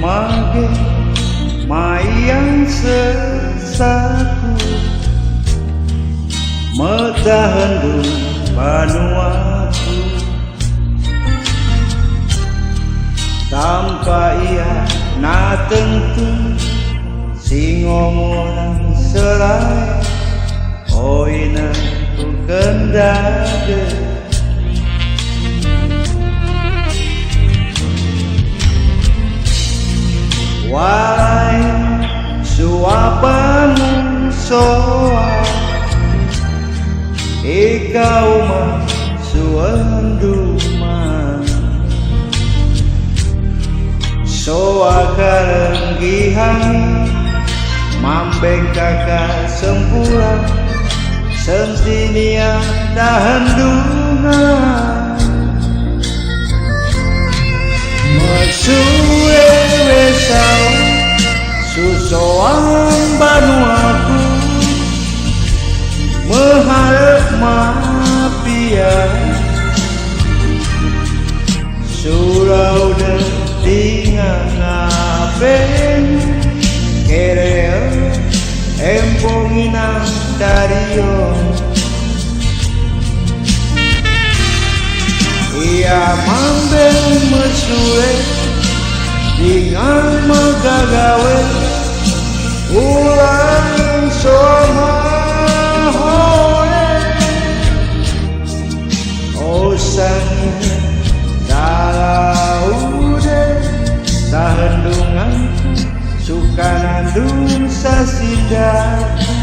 mage mayang sesaku metahendu panuaku tanpa ia na tentu singomolang serai oina ku kendade walai suapamu soa ikau mah suanduma soa karenggihan mambeng kakak sempurna sentinia tahan dungan mesue wesau susoang banuaku meharap mapia surau dengan ngapen kereo empongina dario ia mambeng mesue dengan magagawe ulang soma hoe osannya dalaude tahendunganku suka nandung sasindaku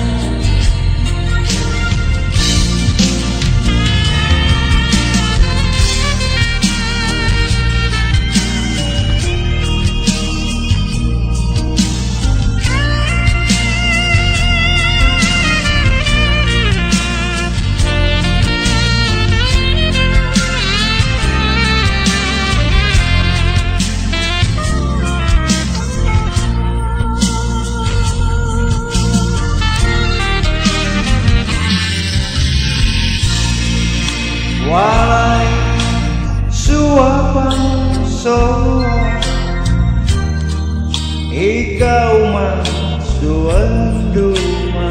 walai suapan soa ikau mah suanduma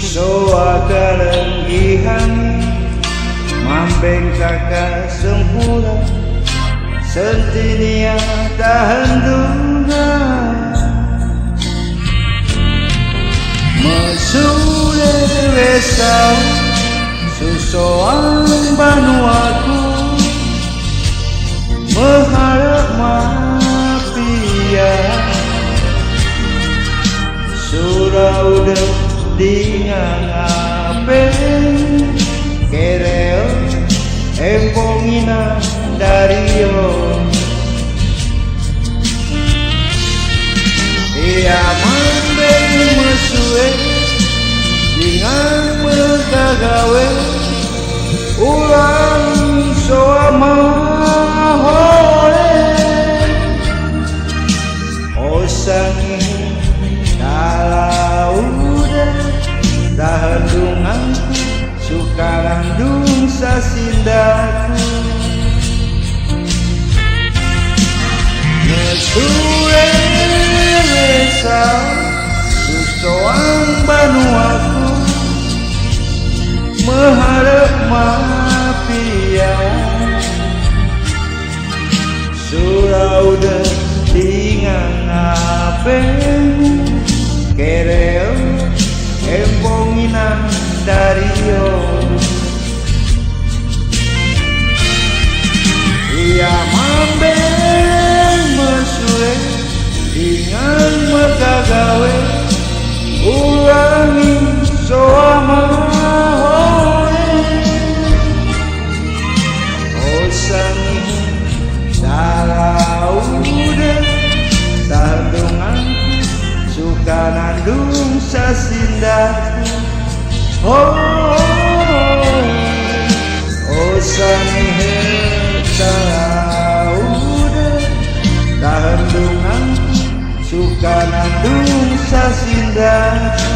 soa kalenggihan mambeng kakak sempurna sentinia tahan dungan mesule wesau susoang banuaku meharap mapia surau dengan apen kereo empongina dario ia mambeng mesue dengan megagawe ulang soama hoe osangi dalaude tahendunganku suka landung sasindaku mesue wesau susoang banuaku meharap mapia surau dengan apen kereo empongina dario ia mambeng mesue dengan megagawe ulangi soama hoe osangi dalaude tahendunganku suka nandung sasindaku osangi dalaude tahendunganku suka nandung sasindaku